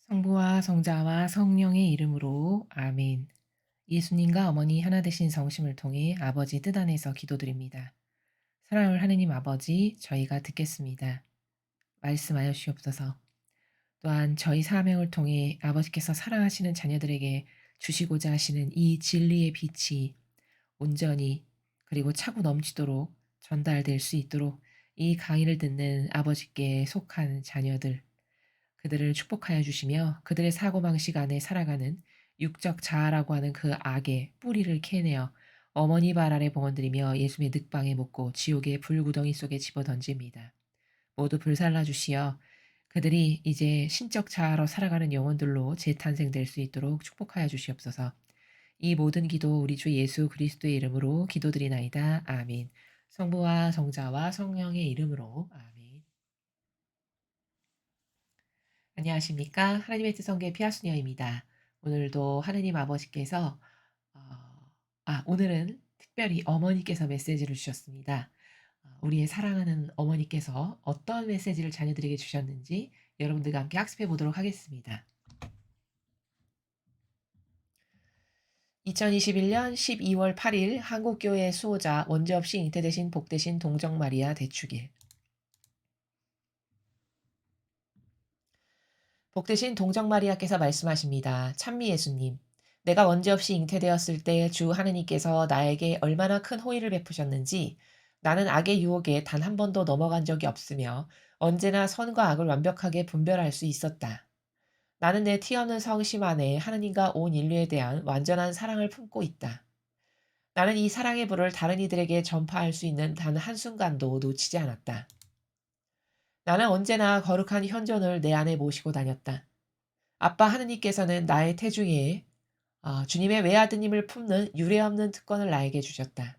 성부와 성자와 성령의 이름으로 아멘. 예수님과 어머니 하나 되신 성심을 통해 아버지 뜻 안에서 기도드립니다. 사랑하는 하느님 아버지, 저희가 듣겠습니다. 말씀하여 주시옵소서. 또한 저희 사명을 통해 아버지께서 사랑하시는 자녀들에게 주시고자 하시는 이 진리의 빛이 온전히 그리고 차고 넘치도록 전달될 수 있도록 이 강의를 듣는 아버지께 속한 자녀들, 그들을 축복하여 주시며 그들의 사고방식 안에 살아가는 육적 자아라고 하는 그 악의 뿌리를 캐내어 어머니 발 아래 봉헌드리며 예수의 늑방에 묻고 지옥의 불구덩이 속에 집어던집니다. 모두 불살라 주시어 그들이 이제 신적 자아로 살아가는 영혼들로 재탄생될 수 있도록 축복하여 주시옵소서. 이 모든 기도 우리 주 예수 그리스도의 이름으로 기도드리나이다. 아멘. 성부와 성자와 성령의 이름으로 아멘. 안녕하십니까. 하나님의 뜻성계 피아수녀입니다. 오늘도 하느님 아버지께서 오늘은 특별히 어머니께서 메시지를 주셨습니다. 우리의 사랑하는 어머니께서 어떤 메시지를 자녀들에게 주셨는지 여러분들과 함께 학습해 보도록 하겠습니다. 2021년 12월 8일 한국교회 수호자 원죄 없이 잉태되신 복되신 동정마리아 대축일. 복되신 동정마리아께서 말씀하십니다. 찬미 예수님, 내가 원죄 없이 잉태되었을 때 주 하느님께서 나에게 얼마나 큰 호의를 베푸셨는지 나는 악의 유혹에 단 한 번도 넘어간 적이 없으며 언제나 선과 악을 완벽하게 분별할 수 있었다. 나는 내 티 없는 성심 안에 하느님과 온 인류에 대한 완전한 사랑을 품고 있다. 나는 이 사랑의 불을 다른 이들에게 전파할 수 있는 단 한순간도 놓치지 않았다. 나는 언제나 거룩한 현존을 내 안에 모시고 다녔다. 아빠 하느님께서는 나의 태중에 주님의 외아드님을 품는 유례없는 특권을 나에게 주셨다.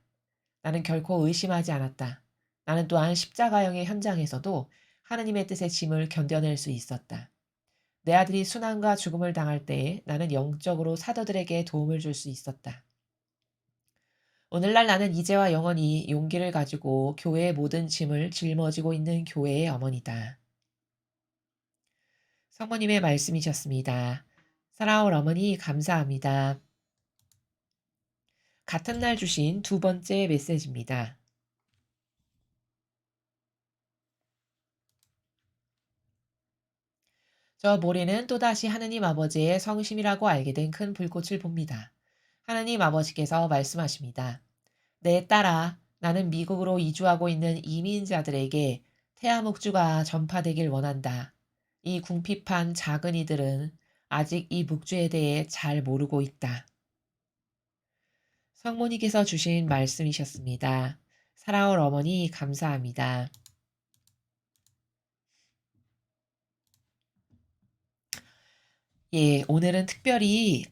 나는 결코 의심하지 않았다. 나는 또한 십자가형의 현장에서도 하느님의 뜻의 짐을 견뎌낼 수 있었다. 내 아들이 순환과 죽음을 당할 때에 나는 영적으로 사도들에게 도움을 줄 수 있었다. 오늘날 나는 이제와 영원히 용기를 가지고 교회의 모든 짐을 짊어지고 있는 교회의 어머니다. 성모님의 말씀이셨습니다. 사랑하는 어머니 감사합니다. 같은 날 주신 두 번째 메시지입니다. 저 모래는 또다시 하느님 아버지의 성심이라고 알게 된 큰 불꽃을 봅니다. 하느님 아버지께서 말씀하십니다. 내 딸아, 나는 미국으로 이주하고 있는 이민자들에게 태아묵주가 전파되길 원한다. 이 궁핍한 작은 이들은 아직 이 묵주에 대해 잘 모르고 있다. 성모님께서 주신 말씀이셨습니다. 사랑하는 어머니 감사합니다. 예, 오늘은 특별히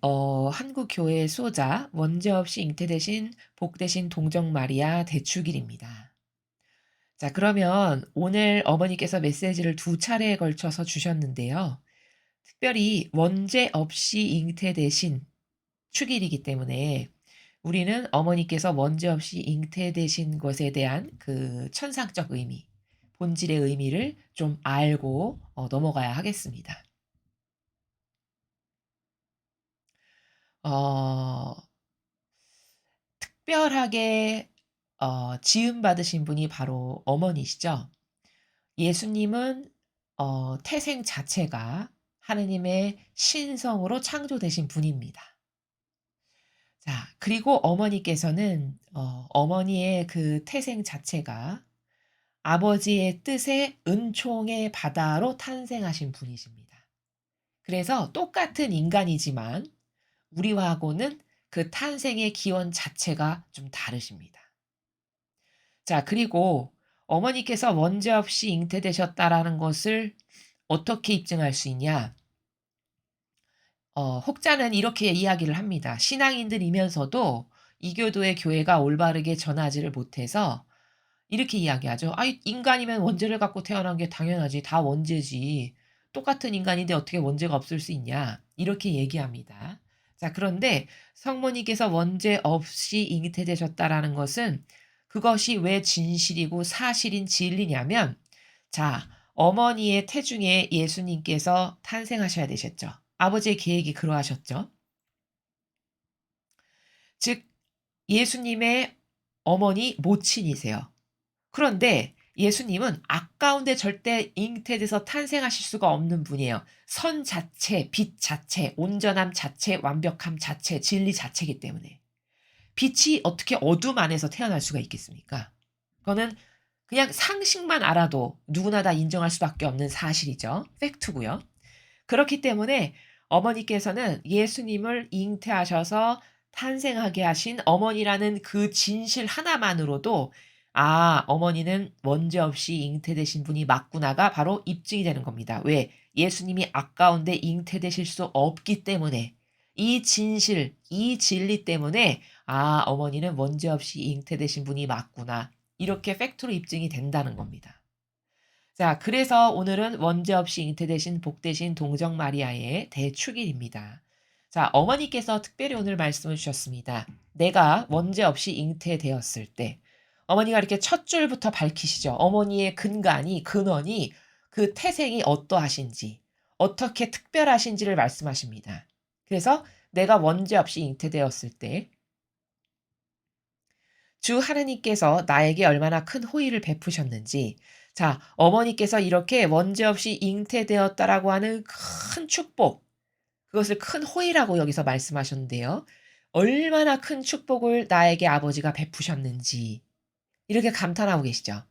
한국 교회 수호자 원죄 없이 잉태되신 복되신 동정 마리아 대축일입니다. 자, 그러면 오늘 어머니께서 메시지를 두 차례에 걸쳐서 주셨는데요. 특별히 원죄 없이 잉태되신 축일이기 때문에 우리는 어머니께서 원죄 없이 잉태되신 것에 대한 그 천상적 의미, 본질의 의미를 좀 알고 넘어가야 하겠습니다. 어, 특별하게 지음 받으신 분이 바로 어머니시죠. 예수님은 태생 자체가 하느님의 신성으로 창조되신 분입니다. 자, 그리고 어머니께서는 어머니의 그 태생 자체가 아버지의 뜻의 은총의 바다로 탄생하신 분이십니다. 그래서 똑같은 인간이지만 우리와하고는 그 탄생의 기원 자체가 좀 다르십니다. 자, 그리고 어머니께서 원죄 없이 잉태되셨다라는 것을 어떻게 입증할 수 있냐? 혹자는 이렇게 이야기를 합니다. 신앙인들이면서도 이교도의 교회가 올바르게 전하지를 못해서 이렇게 이야기하죠. 아, 인간이면 원죄를 갖고 태어난 게 당연하지. 다 원죄지. 똑같은 인간인데 어떻게 원죄가 없을 수 있냐. 이렇게 얘기합니다. 자, 그런데 성모님께서 원죄 없이 잉태되셨다라는 것은 그것이 왜 진실이고 사실인 진리냐면, 자, 어머니의 태중에 예수님께서 탄생하셔야 되셨죠. 아버지의 계획이 그러하셨죠. 즉 예수님의 어머니 모친이세요. 그런데 예수님은 아까운데 절대 잉태돼서 탄생하실 수가 없는 분이에요. 선 자체, 빛 자체, 온전함 자체, 완벽함 자체, 진리 자체이기 때문에. 빛이 어떻게 어둠 안에서 태어날 수가 있겠습니까? 그거는 그냥 상식만 알아도 누구나 다 인정할 수밖에 없는 사실이죠. 팩트고요. 그렇기 때문에 어머니께서는 예수님을 잉태하셔서 탄생하게 하신 어머니라는 그 진실 하나만으로도 어머니는 원죄 없이 잉태되신 분이 맞구나가 바로 입증이 되는 겁니다. 왜? 예수님이 아까운데 잉태되실 수 없기 때문에 이 진실, 이 진리 때문에 어머니는 원죄 없이 잉태되신 분이 맞구나. 이렇게 팩트로 입증이 된다는 겁니다. 자, 그래서 오늘은 원죄 없이 잉태되신 복되신 동정 마리아의 대축일입니다. 자, 어머니께서 특별히 오늘 말씀을 주셨습니다. 내가 원죄 없이 잉태되었을 때 어머니가 이렇게 첫 줄부터 밝히시죠. 어머니의 근원이 그 태생이 어떠하신지, 어떻게 특별하신지를 말씀하십니다. 그래서 내가 원죄 없이 잉태되었을 때 주 하느님께서 나에게 얼마나 큰 호의를 베푸셨는지, 자, 어머니께서 이렇게 원죄 없이 잉태되었다라고 하는 큰 축복, 그것을 큰 호의라고 여기서 말씀하셨는데요. 얼마나 큰 축복을 나에게 아버지가 베푸셨는지, 이렇게 감탄하고 계시죠.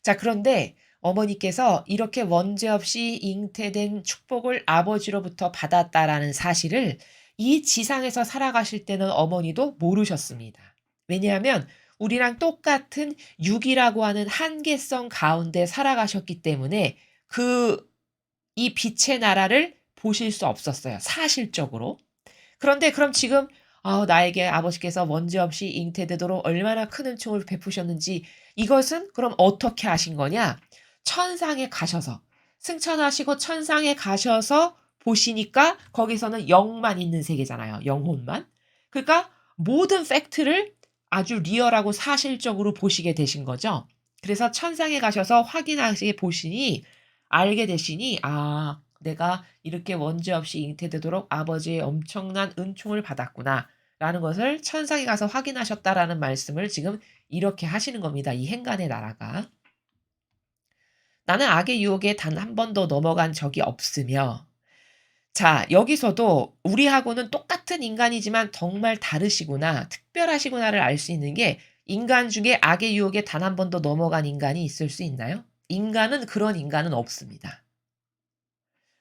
자, 그런데 어머니께서 이렇게 원죄 없이 잉태된 축복을 아버지로부터 받았다라는 사실을 이 지상에서 살아가실 때는 어머니도 모르셨습니다. 왜냐하면 우리랑 똑같은 육이라고 하는 한계성 가운데 살아가셨기 때문에 이 빛의 나라를 보실 수 없었어요. 사실적으로. 그런데 그럼 지금 나에게 아버지께서 원죄 없이 잉태되도록 얼마나 큰 은총을 베푸셨는지, 이것은 그럼 어떻게 하신 거냐? 천상에 가셔서 승천하시고 천상에 가셔서 보시니까 거기서는 영만 있는 세계잖아요. 영혼만. 그러니까 모든 팩트를 아주 리얼하고 사실적으로 보시게 되신 거죠. 그래서 천상에 가셔서 확인하시게 보시니 알게 되시니 내가 이렇게 원죄 없이 잉태되도록 아버지의 엄청난 은총을 받았구나 라는 것을 천상에 가서 확인하셨다라는 말씀을 지금 이렇게 하시는 겁니다. 이 행간의 나라가. 나는 악의 유혹에 단 한 번도 넘어간 적이 없으며, 자, 여기서도 우리하고는 똑같은 인간이지만 정말 다르시구나, 특별하시구나를 알 수 있는 게, 인간 중에 악의 유혹에 단 한 번도 넘어간 인간이 있을 수 있나요? 그런 인간은 없습니다.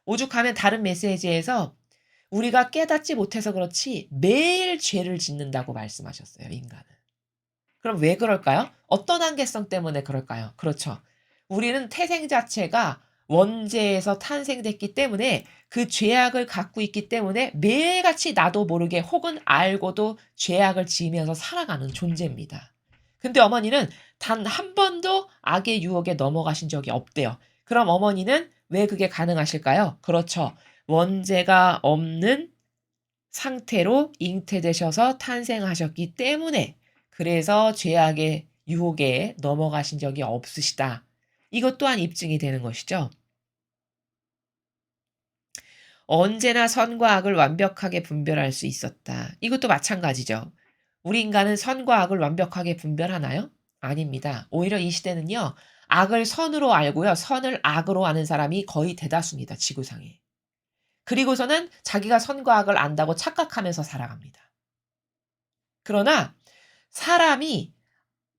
오죽하면 다른 메시지에서 우리가 깨닫지 못해서 그렇지 매일 죄를 짓는다고 말씀하셨어요, 인간은. 그럼 왜 그럴까요? 어떤 한계성 때문에 그럴까요? 그렇죠. 우리는 태생 자체가 원죄에서 탄생됐기 때문에 그 죄악을 갖고 있기 때문에 매일같이 나도 모르게 혹은 알고도 죄악을 지으면서 살아가는 존재입니다. 근데 어머니는 단 한 번도 악의 유혹에 넘어가신 적이 없대요. 그럼 어머니는 왜 그게 가능하실까요? 그렇죠. 원죄가 없는 상태로 잉태되셔서 탄생하셨기 때문에, 그래서 죄악의 유혹에 넘어가신 적이 없으시다. 이것 또한 입증이 되는 것이죠. 언제나 선과 악을 완벽하게 분별할 수 있었다. 이것도 마찬가지죠. 우리 인간은 선과 악을 완벽하게 분별하나요? 아닙니다. 오히려 이 시대는요, 악을 선으로 알고요, 선을 악으로 아는 사람이 거의 대다수입니다, 지구상에. 그리고서는 자기가 선과 악을 안다고 착각하면서 살아갑니다. 그러나 사람이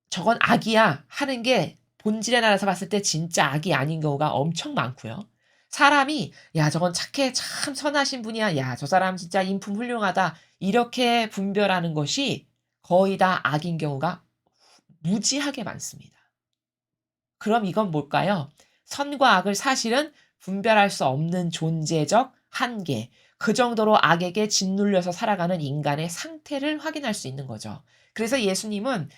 저건 악이야 하는 게 본질에 나라서 봤을 때 진짜 악이 아닌 경우가 엄청 많고요. 사람이 야, 저건 착해, 참 선하신 분이야, 야, 저 사람 진짜 인품 훌륭하다, 이렇게 분별하는 것이 거의 다 악인 경우가 무지하게 많습니다. 그럼 이건 뭘까요? 선과 악을 사실은 분별할 수 없는 존재적 한계, 그 정도로 악에게 짓눌려서 살아가는 인간의 상태를 확인할 수 있는 거죠. 그래서 예수님은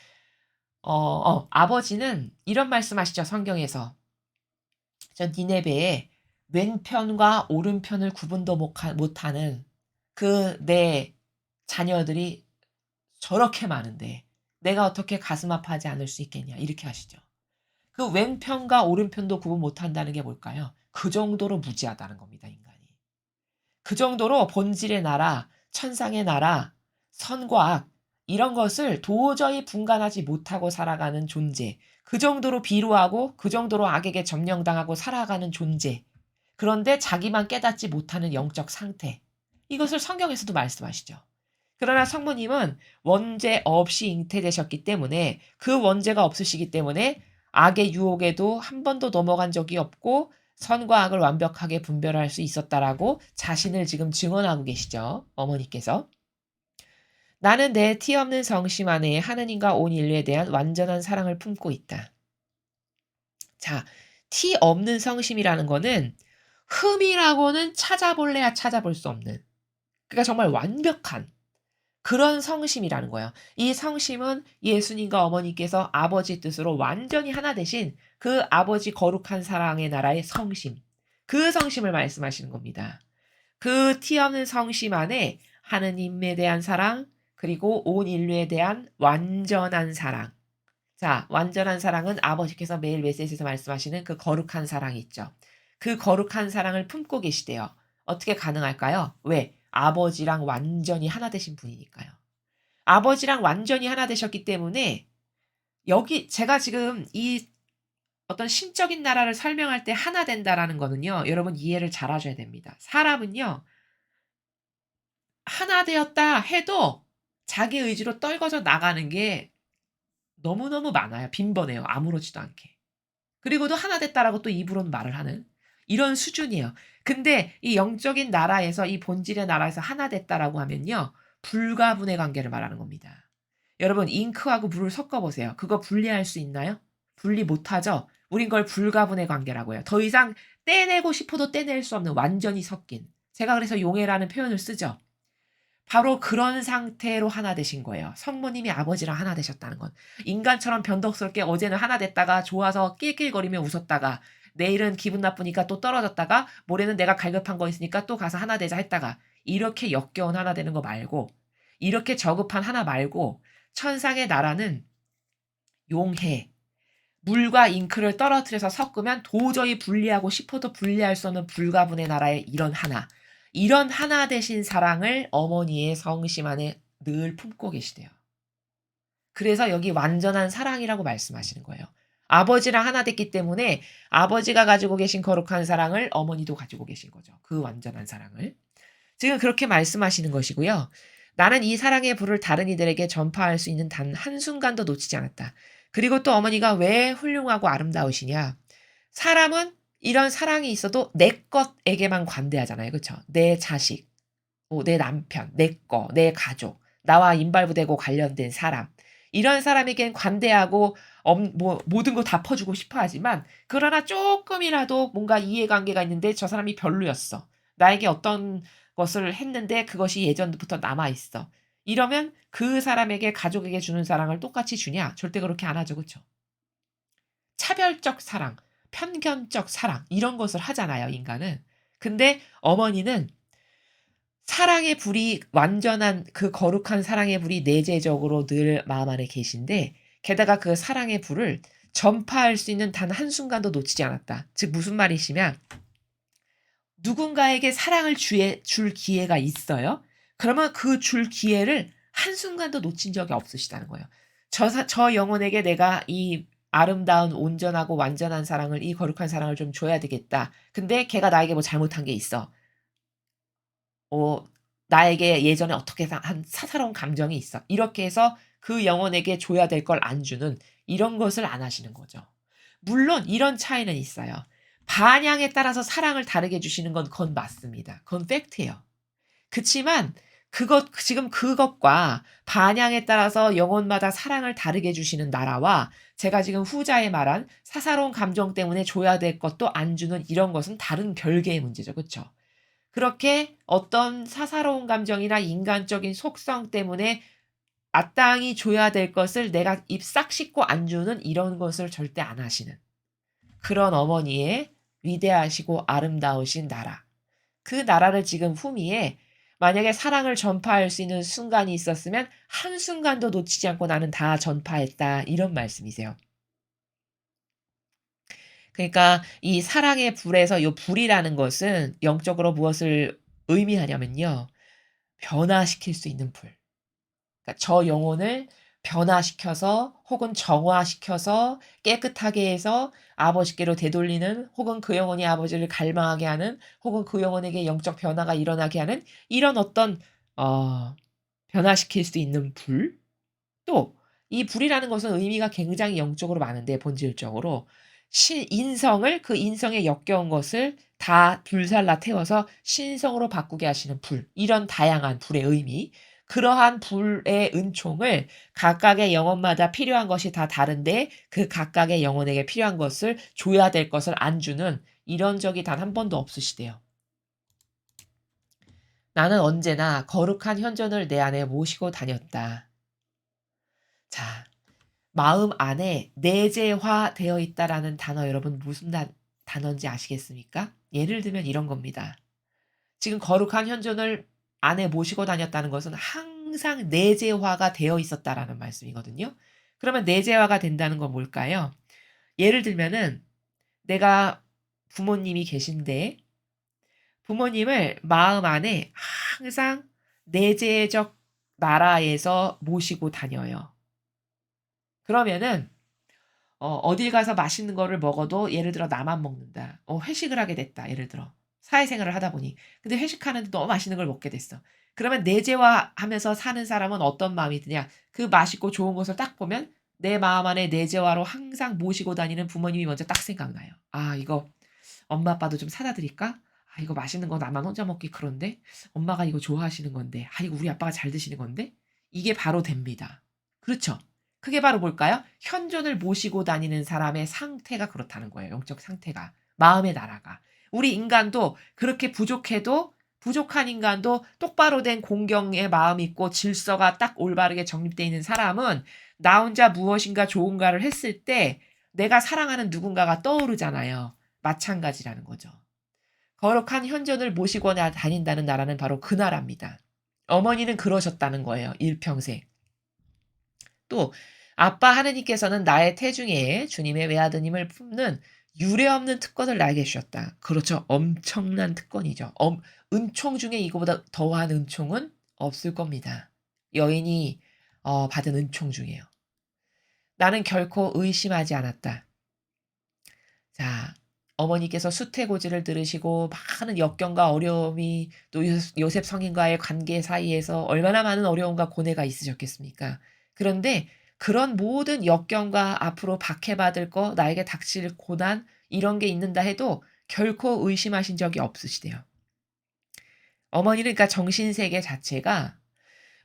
아버지는 이런 말씀하시죠, 성경에서. 저 니네베에 왼편과 오른편을 구분도 못하는 그 내 자녀들이 저렇게 많은데 내가 어떻게 가슴 아파하지 않을 수 있겠냐, 이렇게 하시죠. 그 왼편과 오른편도 구분 못한다는 게 뭘까요? 그 정도로 무지하다는 겁니다, 인간이. 그 정도로 본질의 나라, 천상의 나라, 선과 악 이런 것을 도저히 분간하지 못하고 살아가는 존재. 그 정도로 비루하고 그 정도로 악에게 점령당하고 살아가는 존재. 그런데 자기만 깨닫지 못하는 영적 상태. 이것을 성경에서도 말씀하시죠. 그러나 성모님은 원죄 없이 잉태되셨기 때문에 그 원죄가 없으시기 때문에 악의 유혹에도 한 번도 넘어간 적이 없고 선과 악을 완벽하게 분별할 수 있었다라고 자신을 지금 증언하고 계시죠. 어머니께서. 나는 내 티 없는 성심 안에 하느님과 온 인류에 대한 완전한 사랑을 품고 있다. 자, 티 없는 성심이라는 거는 흠이라고는 찾아볼래야 찾아볼 수 없는. 그러니까 정말 완벽한 그런 성심이라는 거예요. 이 성심은 예수님과 어머니께서 아버지 뜻으로 완전히 하나 되신 그 아버지 거룩한 사랑의 나라의 성심. 그 성심을 말씀하시는 겁니다. 그 티 없는 성심 안에 하느님에 대한 사랑, 그리고 온 인류에 대한 완전한 사랑. 자, 완전한 사랑은 아버지께서 매일 메시지에서 말씀하시는 그 거룩한 사랑이 있죠. 그 거룩한 사랑을 품고 계시대요. 어떻게 가능할까요? 왜? 아버지랑 완전히 하나 되신 분이니까요. 아버지랑 완전히 하나 되셨기 때문에 여기 제가 지금 이 어떤 신적인 나라를 설명할 때 하나 된다라는 거는요. 여러분 이해를 잘 하셔야 됩니다. 사람은요. 하나 되었다 해도 자기 의지로 떨궈져 나가는 게 너무너무 많아요. 빈번해요. 아무렇지도 않게. 그리고도 하나 됐다라고 또 입으로는 말을 하는 이런 수준이에요. 근데 이 영적인 나라에서 이 본질의 나라에서 하나 됐다라고 하면요. 불가분의 관계를 말하는 겁니다. 여러분 잉크하고 물을 섞어 보세요. 그거 분리할 수 있나요? 분리 못하죠. 우린 그걸 불가분의 관계라고 해요. 더 이상 떼내고 싶어도 떼낼 수 없는 완전히 섞인. 제가 그래서 용해라는 표현을 쓰죠. 바로 그런 상태로 하나 되신 거예요. 성모님이 아버지랑 하나 되셨다는 건. 인간처럼 변덕스럽게 어제는 하나 됐다가 좋아서 낄낄거리며 웃었다가 내일은 기분 나쁘니까 또 떨어졌다가 모레는 내가 갈급한 거 있으니까 또 가서 하나 되자 했다가 이렇게 역겨운 하나 되는 거 말고 이렇게 저급한 하나 말고 천상의 나라는 용해. 물과 잉크를 떨어뜨려서 섞으면 도저히 분리하고 싶어도 분리할 수 없는 불가분의 나라의 이런 하나. 이런 하나 되신 사랑을 어머니의 성심 안에 늘 품고 계시대요. 그래서 여기 완전한 사랑이라고 말씀하시는 거예요. 아버지랑 하나 됐기 때문에 아버지가 가지고 계신 거룩한 사랑을 어머니도 가지고 계신 거죠. 그 완전한 사랑을. 지금 그렇게 말씀하시는 것이고요. 나는 이 사랑의 불을 다른 이들에게 전파할 수 있는 단 한순간도 놓치지 않았다. 그리고 또 어머니가 왜 훌륭하고 아름다우시냐. 사람은 이런 사랑이 있어도 내 것에게만 관대하잖아요. 그렇죠? 내 자식, 내 남편, 내 거, 내 가족, 나와 인발부되고 관련된 사람. 이런 사람에겐 관대하고 모든 거 다 퍼주고 싶어 하지만 그러나 조금이라도 뭔가 이해관계가 있는데 저 사람이 별로였어. 나에게 어떤 것을 했는데 그것이 예전부터 남아있어. 이러면 그 사람에게 가족에게 주는 사랑을 똑같이 주냐? 절대 그렇게 안 하죠. 그렇죠? 차별적 사랑, 편견적 사랑 이런 것을 하잖아요. 인간은. 근데 어머니는 사랑의 불이 완전한 그 거룩한 사랑의 불이 내재적으로 늘 마음 안에 계신데 게다가 그 사랑의 불을 전파할 수 있는 단 한순간도 놓치지 않았다. 즉 무슨 말이시면 누군가에게 사랑을 줄 기회가 있어요. 그러면 그 줄 기회를 한순간도 놓친 적이 없으시다는 거예요. 저 영혼에게 내가 이 아름다운 온전하고 완전한 사랑을 이 거룩한 사랑을 좀 줘야 되겠다. 근데 걔가 나에게 뭐 잘못한 게 있어. 어 나에게 예전에 어떻게 한 사사로운 감정이 있어. 이렇게 해서 그 영혼에게 줘야 될 걸 안 주는 이런 것을 안 하시는 거죠. 물론 이런 차이는 있어요. 반향에 따라서 사랑을 다르게 주시는 건 그건 맞습니다. 그건 팩트예요. 그치만 지금 그것과 반향에 따라서 영혼마다 사랑을 다르게 주시는 나라와 제가 지금 후자에 말한 사사로운 감정 때문에 줘야 될 것도 안 주는 이런 것은 다른 별개의 문제죠. 그쵸? 그렇게 어떤 사사로운 감정이나 인간적인 속성 때문에 마땅히 줘야 될 것을 내가 입 싹 씻고 안 주는 이런 것을 절대 안 하시는 그런 어머니의 위대하시고 아름다우신 나라. 그 나라를 지금 후미에 만약에 사랑을 전파할 수 있는 순간이 있었으면 한순간도 놓치지 않고 나는 다 전파했다. 이런 말씀이세요. 그러니까 이 사랑의 불에서 요 불이라는 것은 영적으로 무엇을 의미하냐면요. 변화시킬 수 있는 불. 그러니까 저 영혼을 변화시켜서 혹은 정화시켜서 깨끗하게 해서 아버지께로 되돌리는 혹은 그 영혼이 아버지를 갈망하게 하는 혹은 그 영혼에게 영적 변화가 일어나게 하는 이런 어떤 어 변화시킬 수 있는 불? 또 이 불이라는 것은 의미가 굉장히 영적으로 많은데 본질적으로 인성을 그 인성에 역겨운 것을 다 불살라 태워서 신성으로 바꾸게 하시는 불. 이런 다양한 불의 의미. 그러한 불의 은총을 각각의 영혼마다 필요한 것이 다 다른데 그 각각의 영혼에게 필요한 것을 줘야 될 것을 안 주는 이런 적이 단 한 번도 없으시대요. 나는 언제나 거룩한 현존을 내 안에 모시고 다녔다. 자, 마음 안에 내재화되어 있다라는 단어 여러분 무슨 단어인지 아시겠습니까? 예를 들면 이런 겁니다. 지금 거룩한 현존을 안에 모시고 다녔다는 것은 항상 내재화가 되어 있었다라는 말씀이거든요. 그러면 내재화가 된다는 건 뭘까요? 예를 들면은 내가 부모님이 계신데 부모님을 마음 안에 항상 내재적 나라에서 모시고 다녀요. 그러면은 어딜 가서 맛있는 거를 먹어도 예를 들어 나만 먹는다. 회식을 하게 됐다. 예를 들어. 사회생활을 하다 보니. 근데 회식하는데 너무 맛있는 걸 먹게 됐어. 그러면 내재화하면서 사는 사람은 어떤 마음이 드냐? 그 맛있고 좋은 것을 딱 보면 내 마음 안에 내재화로 항상 모시고 다니는 부모님이 먼저 딱 생각나요. '아 이거 엄마 아빠도 좀 사다 드릴까? 아 이거 맛있는 거 나만 혼자 먹기 그런데. 엄마가 이거 좋아하시는 건데. 아 이거 우리 아빠가 잘 드시는 건데.' 이게 바로 됩니다. 그렇죠? 그게 바로 뭘까요? 현존을 모시고 다니는 사람의 상태가 그렇다는 거예요, 영적 상태가. 마음의 나라가. 우리 인간도 그렇게 부족해도 부족한 인간도 똑바로 된 공경의 마음이 있고 질서가 딱 올바르게 정립되어 있는 사람은 나 혼자 무엇인가 좋은가를 했을 때 내가 사랑하는 누군가가 떠오르잖아요. 마찬가지라는 거죠. 거룩한 현존을 모시고 다닌다는 나라는 바로 그 나라입니다. 어머니는 그러셨다는 거예요, 일평생. 또 아빠 하느님께서는 나의 태중에 주님의 외아드님을 품는 유례없는 특권을 나에게 주셨다. 그렇죠. 엄청난 특권이죠. 은총 중에 이거보다 더한 은총은 없을 겁니다. 여인이 받은 은총 중에요. 나는 결코 의심하지 않았다. 자, 어머니께서 수태고지를 들으시고 많은 역경과 어려움이 또 요셉 성인과의 관계 사이에서 얼마나 많은 어려움과 고뇌가 있으셨겠습니까? 그런데 그런 모든 역경과 앞으로 박해받을 거, 나에게 닥칠 고난 이런 게 있는다 해도 결코 의심하신 적이 없으시대요. 어머니는 그러니까 정신세계 자체가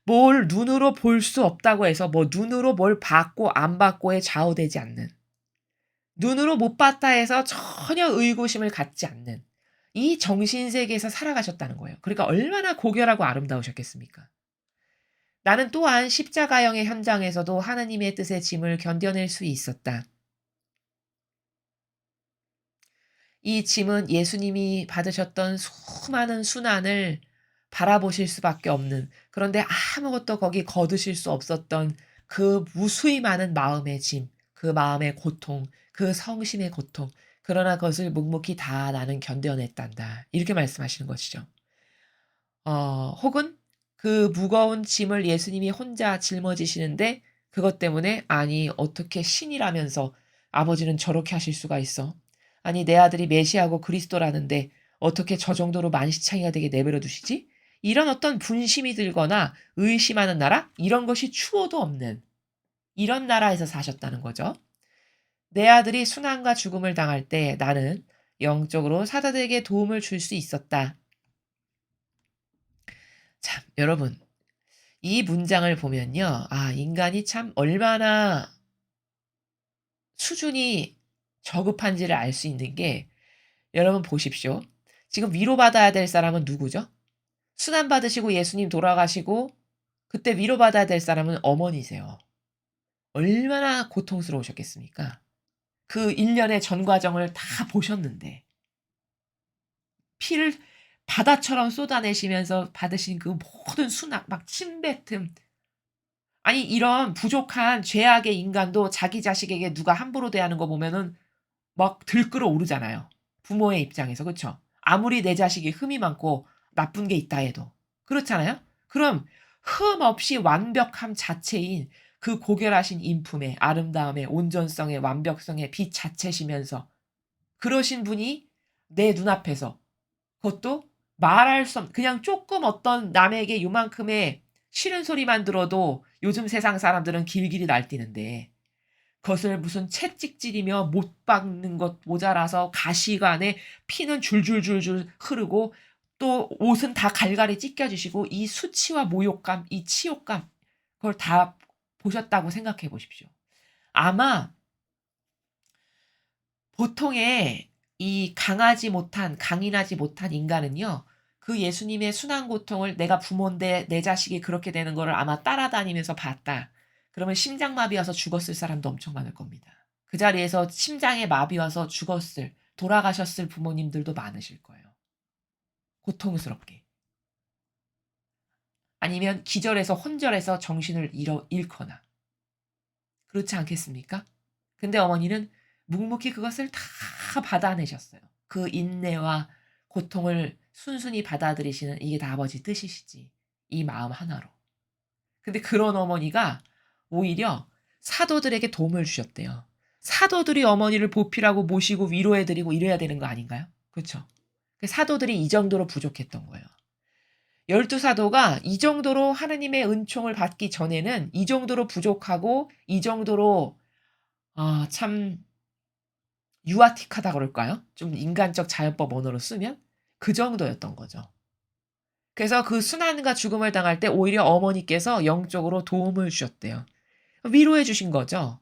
뭘 눈으로 볼 수 없다고 해서 뭐 눈으로 뭘 봤고 안 봤고에 좌우되지 않는 눈으로 못 봤다 해서 전혀 의구심을 갖지 않는 이 정신세계에서 살아가셨다는 거예요. 그러니까 얼마나 고결하고 아름다우셨겠습니까? 나는 또한 십자가형의 현장에서도 하나님의 뜻의 짐을 견뎌낼 수 있었다. 이 짐은 예수님이 받으셨던 수많은 순환을 바라보실 수밖에 없는 그런데 아무것도 거기 거두실 수 없었던 그 무수히 많은 마음의 짐, 그 마음의 고통, 그 성심의 고통 그러나 그것을 묵묵히 다 나는 견뎌냈단다. 이렇게 말씀하시는 것이죠. 혹은 그 무거운 짐을 예수님이 혼자 짊어지시는데 그것 때문에 '아니 어떻게 신이라면서 아버지는 저렇게 하실 수가 있어? 아니 내 아들이 메시아고 그리스도라는데 어떻게 저 정도로 만시창이가 되게 내버려 두시지?' 이런 어떤 분심이 들거나 의심하는 나라 이런 것이 추호도 없는 이런 나라에서 사셨다는 거죠. 내 아들이 순환과 죽음을 당할 때 나는 영적으로 사자들에게 도움을 줄 수 있었다. 참 여러분 이 문장을 보면요. 아 인간이 참 얼마나 수준이 저급한지를 알 수 있는 게 여러분 보십시오. 지금 위로받아야 될 사람은 누구죠? 순환받으시고 예수님 돌아가시고 그때 위로받아야 될 사람은 어머니세요. 얼마나 고통스러우셨겠습니까? 그 일련의 전 과정을 다 보셨는데 피를 바다처럼 쏟아내시면서 받으신 그 모든 순환 막 침뱉음 아니 이런 부족한 죄악의 인간도 자기 자식에게 누가 함부로 대하는 거 보면은 막 들끓어 오르잖아요. 부모의 입장에서. 그쵸? 아무리 내 자식이 흠이 많고 나쁜 게 있다 해도. 그렇잖아요? 그럼 흠 없이 완벽함 자체인 그 고결하신 인품의 아름다움의 온전성의 완벽성의 빛 자체시면서 그러신 분이 내 눈앞에서 그것도 말할 수 없 그냥 쪼끔 어떤 남에게 요만큼의 싫은 소리만 들어도 요즘 세상 사람들은 길길이 날뛰는데 그것을 무슨 채찍질이며 못 박는 것 모자라서 가시관에 피는 줄줄줄줄 흐르고 또 옷은 다 갈갈이 찢겨지시고 이 수치와 모욕감, 이 치욕감 그걸 다 보셨다고 생각해 보십시오. 아마 보통의 이 강인하지 못한 인간은요. 그 예수님의 순한 고통을 내가 부모인데 내 자식이 그렇게 되는 거를 아마 따라다니면서 봤다. 그러면 심장마비 와서 죽었을 사람도 엄청 많을 겁니다. 그 자리에서 심장에 마비 와서 돌아가셨을 부모님들도 많으실 거예요. 고통스럽게. 아니면 기절해서 혼절해서 정신을 잃거나. 그렇지 않겠습니까? 근데 어머니는 묵묵히 그것을 다 받아내셨어요. 그 인내와 고통을 순순히 받아들이시는 이게 다 아버지 뜻이시지. 이 마음 하나로. 근데 그런 어머니가 오히려 사도들에게 도움을 주셨대요. 사도들이 어머니를 보필하고 모시고 위로해 드리고 이래야 되는 거 아닌가요? 그쵸? 그 사도들이 이 정도로 부족했던 거예요. 12사도가 이 정도로 하느님의 은총을 받기 전에는 이 정도로 부족하고 이 정도로 참 유아틱하다 그럴까요? 좀 인간적 자연법 언어로 쓰면 그 정도였던 거죠. 그래서 그 순환과 죽음을 당할 때 오히려 어머니께서 영적으로 도움을 주셨대요. 위로해 주신 거죠.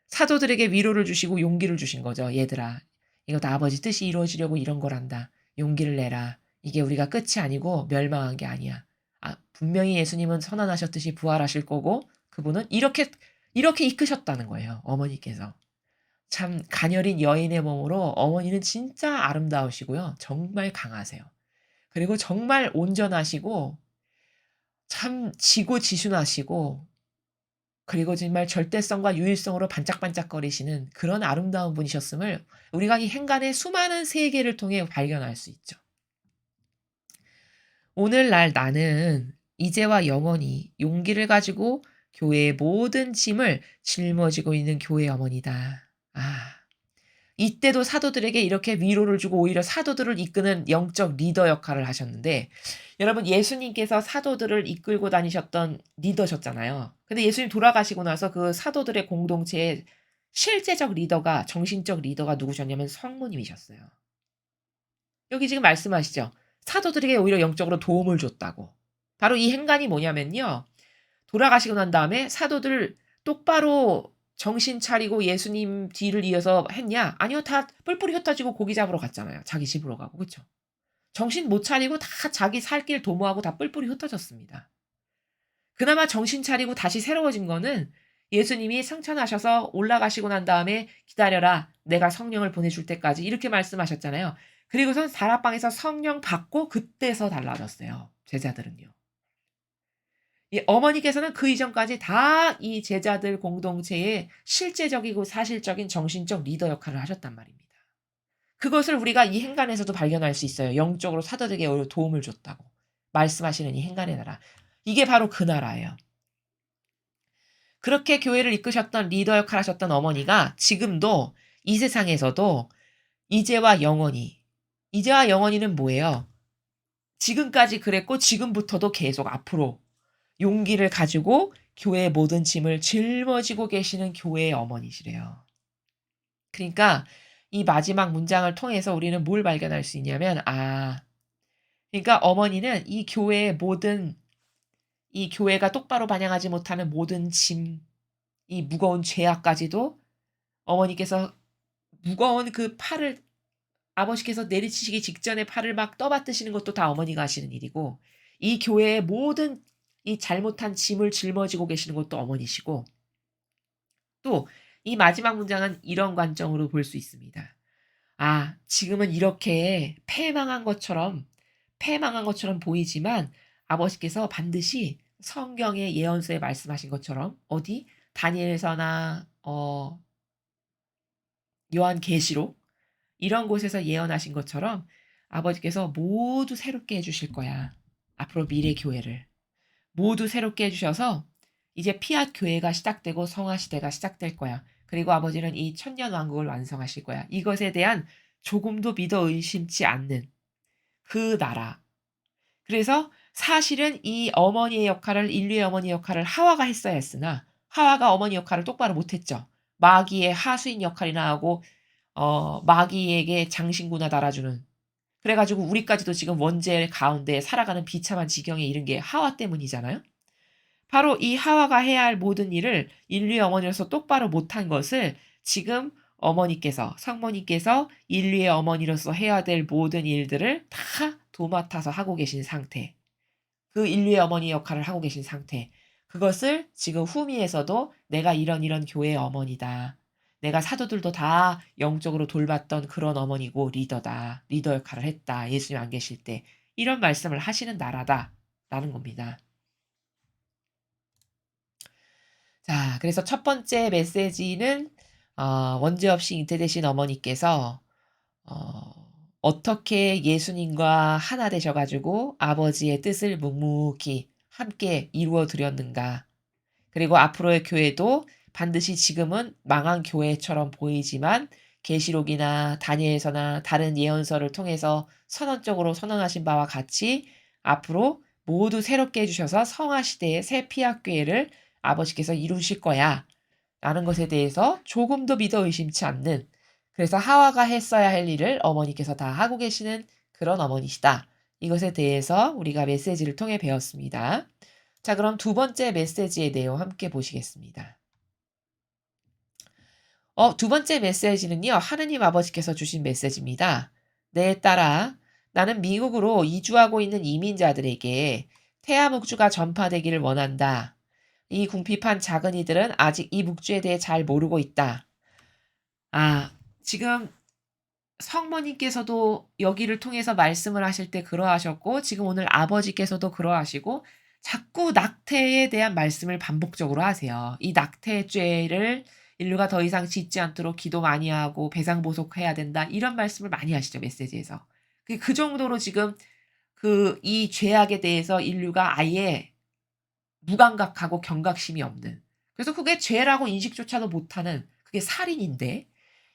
사도들에게 위로를 주시고 용기를 주신 거죠. "얘들아 이거 다 아버지 뜻이 이루어지려고 이런 거란다. 용기를 내라. 이게 우리가 끝이 아니고 멸망한 게 아니야. 분명히 예수님은 선언하셨듯이 부활하실 거고 그분은" 이렇게 이끄셨다는 거예요, 어머니께서. 참 가녀린 여인의 몸으로 어머니는 진짜 아름다우시고요. 정말 강하세요. 그리고 정말 온전하시고 참 지고지순하시고 그리고 정말 절대성과 유일성으로 반짝반짝거리시는 그런 아름다운 분이셨음을 우리가 이 행간의 수많은 세계를 통해 발견할 수 있죠. 오늘날 나는 이제와 영원히 용기를 가지고 교회의 모든 짐을 짊어지고 있는 교회 어머니다. 이때도 사도들에게 이렇게 위로를 주고 오히려 사도들을 이끄는 영적 리더 역할을 하셨는데 여러분 예수님께서 사도들을 이끌고 다니셨던 리더셨잖아요. 근데 예수님 돌아가시고 나서 그 사도들의 공동체의 실제적 리더가 정신적 리더가 누구셨냐면 성모님이셨어요. 여기 지금 말씀하시죠. 사도들에게 오히려 영적으로 도움을 줬다고. 바로 이 행간이 뭐냐면요. 돌아가시고 난 다음에 사도들 똑바로 정신 차리고 예수님 뒤를 이어서 했냐? 아니요. 다 뿔뿔이 흩어지고 고기 잡으러 갔잖아요. 자기 집으로 가고. 그쵸? 정신 못 차리고 다 자기 살 길 도모하고 다 뿔뿔이 흩어졌습니다. 그나마 정신 차리고 다시 새로워진 거는 예수님이 승천하셔서 올라가시고 난 다음에 "기다려라. 내가 성령을 보내줄 때까지." 이렇게 말씀하셨잖아요. 그리고선 다락방에서 성령 받고 그때서 달라졌어요, 제자들은요. 이 어머니께서는 그 이전까지 다 이 제자들 공동체의 실제적이고 사실적인 정신적 리더 역할을 하셨단 말입니다. 그것을 우리가 이 행간에서도 발견할 수 있어요. 영적으로 사도들에게 오히려 도움을 줬다고 말씀하시는 이 행간의 나라. 이게 바로 그 나라예요. 그렇게 교회를 이끄셨던 리더 역할을 하셨던 어머니가 지금도 이 세상에서도 이제와 영원히 이제와 영원히는 뭐예요? 지금까지 그랬고 지금부터도 계속 앞으로 용기를 가지고 교회의 모든 짐을 짊어지고 계시는 교회의 어머니시래요. 그러니까 이 마지막 문장을 통해서 우리는 뭘 발견할 수 있냐면 그러니까 어머니는 이 교회가 똑바로 반영하지 못하는 모든 짐, 이 무거운 죄악까지도 어머니께서 무거운 그 팔을 아버지께서 내리치시기 직전에 팔을 막 떠받드시는 것도 다 어머니가 하시는 일이고 이 교회의 모든 이 잘못한 짐을 짊어지고 계시는 것도 어머니시고 또 이 마지막 문장은 이런 관점으로 볼 수 있습니다. 지금은 이렇게 패망한 것처럼 보이지만 아버지께서 반드시 성경의 예언서에 말씀하신 것처럼 어디 다니엘서나 요한계시록 이런 곳에서 예언하신 것처럼 아버지께서 모두 새롭게 해 주실 거야. 앞으로 미래 교회를. 모두 새롭게 해 주셔서 이제 피앗 교회가 시작되고 성화 시대가 시작될 거야. 그리고 아버지는 이 천년 왕국을 완성하실 거야. 이것에 대한 조금도 믿어 의심치 않는 그 나라. 그래서 사실은 이 어머니의 역할을 인류의 어머니 역할을 하와가 했어야 했으나 하와가 어머니 역할을 똑바로 못 했죠. 마귀의 하수인 역할이나 하고 마귀에게 장신구나 달아주는. 그래 가지고 우리까지도 지금 원죄 가운데 살아가는 비참한 지경에 이른 게 하와 때문이잖아요. 바로 이 하와가 해야 할 모든 일을 인류의 어머니로서 똑바로 못한 것을 지금 어머니께서 성모님께서 인류의 어머니로서 해야 될 모든 일들을 다 도맡아서 하고 계신 상태. 그 인류의 어머니 역할을 하고 계신 상태. 그것을 지금 후미에서도 내가 이런 교회의 어머니다. 내가 사도들도 다 영적으로 돌봤던 그런 어머니고 리더다. 리더 역할을 했다. 예수님 안 계실 때. 이런 말씀을 하시는 나라다라는 겁니다. 자, 그래서 첫 번째 메시지는 원죄 없이 잉태되신 어머니께서 어떻게 예수님과 하나 되셔 가지고 아버지의 뜻을 묵묵히 함께 이루어 드렸는가. 그리고 앞으로의 교회도 반드시 지금은 망한 교회처럼 보이지만 계시록이나 다니엘서나 다른 예언서를 통해서 선언적으로 선언하신 바와 같이 앞으로 모두 새롭게 해 주셔서 성화 시대의 새 피약 교회를 아버지께서 이루실 거야. 라는 것에 대해서 조금도 믿어 의심치 않는, 그래서 하와가 했어야 할 일을 어머니께서 다 하고 계시는 그런 어머니시다. 이것에 대해서 우리가 메시지를 통해 배웠습니다. 자, 그럼 두 번째 메시지의 내용 함께 보시겠습니다. 두 번째 메시지는요, 하느님 아버지께서 주신 메시지입니다. 내 딸아, 나는 미국으로 이주하고 있는 이민자들에게 태아 묵주가 전파되기를 원한다. 이 궁핍한 작은 이들은 아직 이 묵주에 대해 잘 모르고 있다. 지금 성모님께서도 여기를 통해서 말씀을 하실 때 그러하셨고 지금 오늘 아버지께서도 그러하시고 자꾸 낙태에 대한 말씀을 반복적으로 하세요. 이 낙태죄를 인류가 더 이상 짓지 않도록 기도 많이 하고 배상보속해야 된다. 이런 말씀을 많이 하시죠, 메시지에서. 그 정도로 지금 이 죄악에 대해서 인류가 아예 무감각하고 경각심이 없는. 그래서 그게 죄라고 인식조차도 못하는 그게 살인인데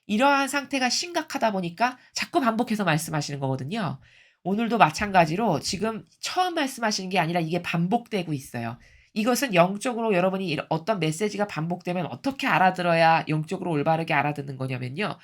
이러한 상태가 심각하다 보니까 자꾸 반복해서 말씀하시는 거거든요. 오늘도 마찬가지로 지금 처음 말씀하시는 게 아니라 이게 반복되고 있어요. 이것은 영적으로 여러분이 어떤 메시지가 반복되면 어떻게 알아들어야 영적으로 올바르게 알아듣는 거냐면요.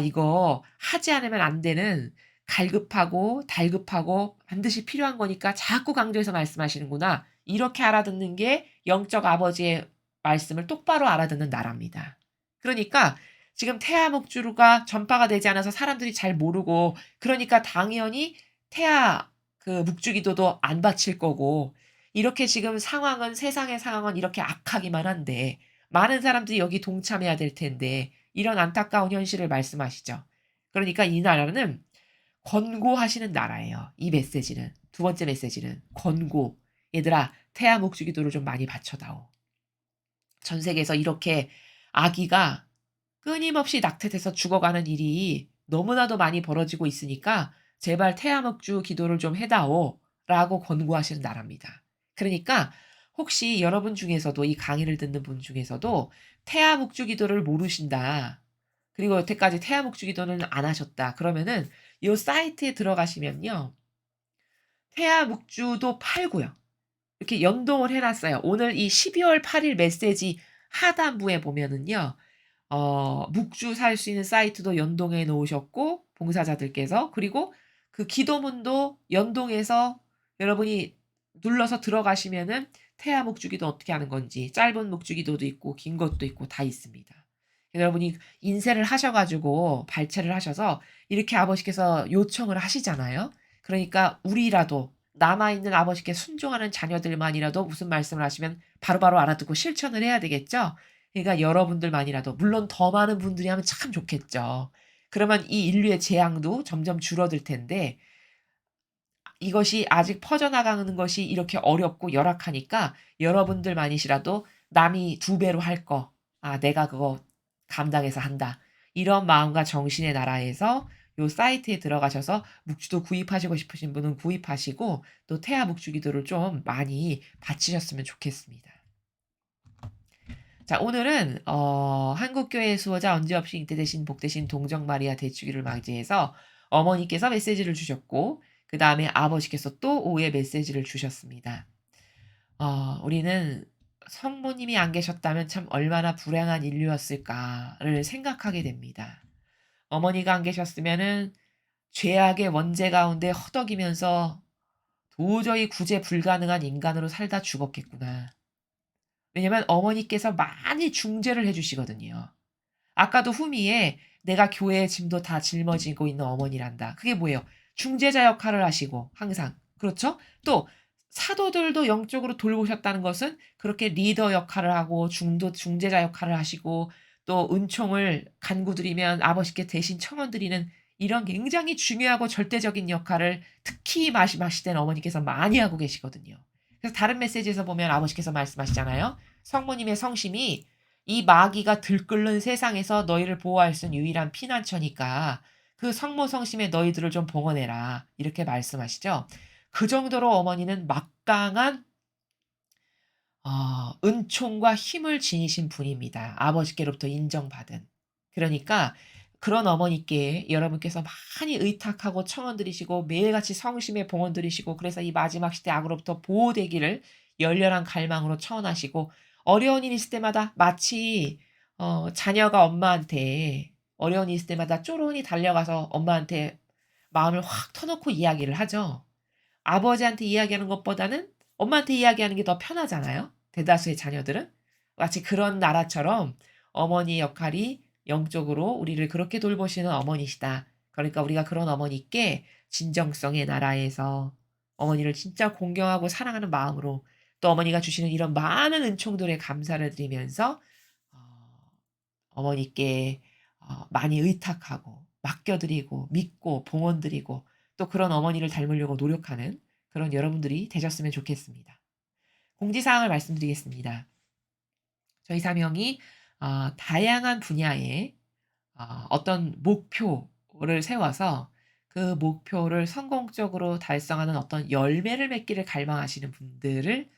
이거 하지 않으면 안 되는 갈급하고 달급하고 반드시 필요한 거니까 자꾸 강조해서 말씀하시는구나. 이렇게 알아듣는 게 영적 아버지의 말씀을 똑바로 알아듣는 나라입니다. 그러니까 지금 태아 목주가 전파가 되지 않아서 사람들이 잘 모르고 그러니까 당연히 태아 묵주기도도 안 바칠 거고 이렇게 지금 상황은 세상의 상황은 이렇게 악하기만 한데 많은 사람들이 여기 동참해야 될 텐데 이런 안타까운 현실을 말씀하시죠. 그러니까 이 나라는 권고하시는 나라예요. 이 메시지는. 두 번째 메시지는 권고. 얘들아 태아 목주기도를 좀 많이 바쳐다오. 전 세계에서 이렇게 아기가 끊임없이 낙태돼서 죽어가는 일이 너무나도 많이 벌어지고 있으니까 제발 태아 목주 기도를 좀 해다오 라고 권고하시는 나라입니다. 그러니까 혹시 여러분 중에서도 이 강의를 듣는 분 중에서도 태아 목주 기도를 모르신다. 그리고 여태까지 태아 목주 기도는 안 하셨다. 그러면은 이 사이트에 들어가시면요. 태아 목주도 팔고요. 이렇게 연동을 해 놨어요. 오늘 이 12월 8일 메시지 하단부에 보면은요. 묵주 살 수 있는 사이트도 연동해 놓으셨고 봉사자들께서 그리고 그 기도문도 연동해서 여러분이 눌러서 들어가시면은 태아 묵주기도 어떻게 하는 건지 짧은 묵주기도도 있고 긴 것도 있고 다 있습니다. 여러분이 인쇄를 하셔 가지고 발췌를 하셔서 이렇게 아버지께서 요청을 하시잖아요. 그러니까 우리라도 남아 있는 아버지께 순종하는 자녀들만이라도 무슨 말씀을 하시면 바로바로 알아듣고 실천을 해야 되겠죠. 그러니까 여러분들만이라도 물론 더 많은 분들이 하면 참 좋겠죠. 그러면 이 인류의 재앙도 점점 줄어들 텐데 이것이 아직 퍼져나가는 것이 이렇게 어렵고 열악하니까 여러분들만이시라도 남이 두 배로 할 거. 내가 그거 감당해서 한다. 이런 마음과 정신의 나라에서 요 사이트에 들어가셔서 묵주도 구입하시고 싶으신 분은 구입하시고 또 태아 묵주 기도를 좀 많이 바치셨으면 좋겠습니다. 자, 오늘은 한국교회 수호자 언제없이 잉태되신 복되신 동정 마리아 대축일을 맞이해서 어머니께서 메시지를 주셨고 그다음에 아버지께서 또 오후에 메시지를 주셨습니다. 우리는 성모님이 안 계셨다면 참 얼마나 불행한 인류였을까를 생각하게 됩니다. 어머니가 안 계셨으면은 죄악의 원죄 가운데 허덕이면서 도저히 구제 불가능한 인간으로 살다 죽었겠구나. 왜냐면 어머니께서 많이 중재를 해 주시거든요. 아까도 후미에 "내가 교회의 짐도 다 짊어지고 있는 어머니란다." 그게 뭐예요? 중재자 역할을 하시고 항상. 그렇죠? 또 사도들도 영적으로 돌보셨다는 것은 그렇게 리더 역할을 하고 중재자 역할을 하시고 또 은총을 간구드리면 아버지께 대신 청원드리는 이런 굉장히 중요하고 절대적인 역할을 특히 마시된 어머니께서 많이 하고 계시거든요. 그래서 다른 메시지에서 보면 아버지께서 말씀하시잖아요. 성모님의 성심이 이 마귀가 들끓는 세상에서 너희를 보호할 수 있는 유일한 피난처니까 그 성모 성심에 너희들을 좀 봉헌해라. 이렇게 말씀하시죠. 그 정도로 어머니는 막강한 은총과 힘을 지니신 분입니다. 아버지께로부터 인정받은. 그러니까 그런 어머니께 여러분께서 많이 의탁하고 청원 드리시고 매일같이 성심에 봉헌 드리시고 그래서 이 마지막 시대 악으로부터 보호되기를 열렬한 갈망으로 청원하시고 어려운 일 있을 때마다 마치 자녀가 엄마한테 어려운 일 있을 때마다 쪼르니 달려가서 엄마한테 마음을 확 터놓고 이야기를 하죠. 아버지한테 이야기하는 것보다는 엄마한테 이야기하는 게 더 편하잖아요, 대다수의 자녀들은. 마치 그런 나라처럼 어머니 역할이 영적으로 우리를 그렇게 돌보시는 어머니시다. 그러니까 우리가 그런 어머니께 진정성의 나라에서 어머니를 진짜 공경하고 사랑하는 마음으로 또 어머니가 주시는 이런 많은 은총들에 감사를 드리면서 어 어머니께 많이 의탁하고 맡겨 드리고 믿고 봉헌 드리고 또 그런 어머니를 닮으려고 노력하는 그런 여러분들이 되셨으면 좋겠습니다. 공지사항을 말씀드리겠습니다. 저희 사명이 다양한 분야에 어떤 목표를 세워서 그 목표를 성공적으로 달성하는 어떤 열매를 맺기를 갈망하시는 분들을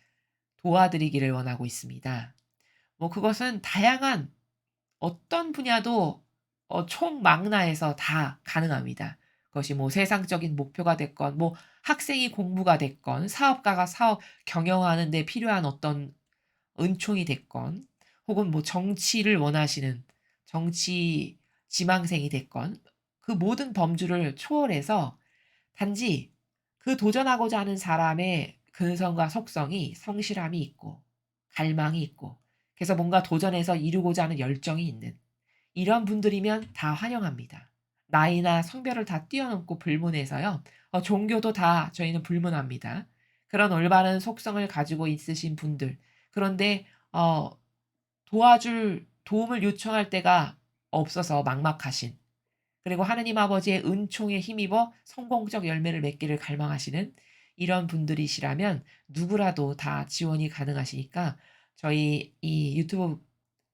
도와드리기를 원하고 있습니다. 뭐 그것은 다양한 어떤 분야도 총망라해서 다 가능합니다. 그것이 뭐 세상적인 목표가 됐건 뭐 학생이 공부가 됐건 사업가가 사업 경영하는 데 필요한 어떤 은총이 됐건 혹은 뭐 정치를 원하시는 정치 지망생이 됐건 그 모든 범주를 초월해서 단지 그 도전하고자 하는 사람의 근성과 속성이 성실함이 있고 갈망이 있고 그래서 뭔가 도전해서 이루고자 하는 열정이 있는 이런 분들이면 다 환영합니다. 나이나 성별을 다 뛰어넘고 불문해서요. 종교도 다 저희는 불문합니다. 그런 올바른 속성을 가지고 있으신 분들 그런데 도움을 요청할 때가 없어서 막막하신 그리고 하느님 아버지의 은총에 힘입어 성공적 열매를 맺기를 갈망하시는 이런 분들이시라면 누구라도 다 지원이 가능하시니까 저희 이 유튜브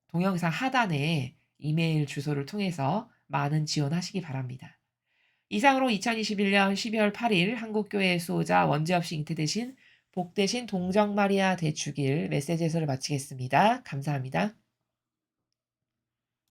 동영상 하단에 이메일 주소를 통해서 많은 지원하시기 바랍니다. 이상으로 2021년 12월 8일 한국교회 수호자 원죄없이 잉태되신 복되신 동정마리아 대축일 메시지 해설을 마치겠습니다. 감사합니다.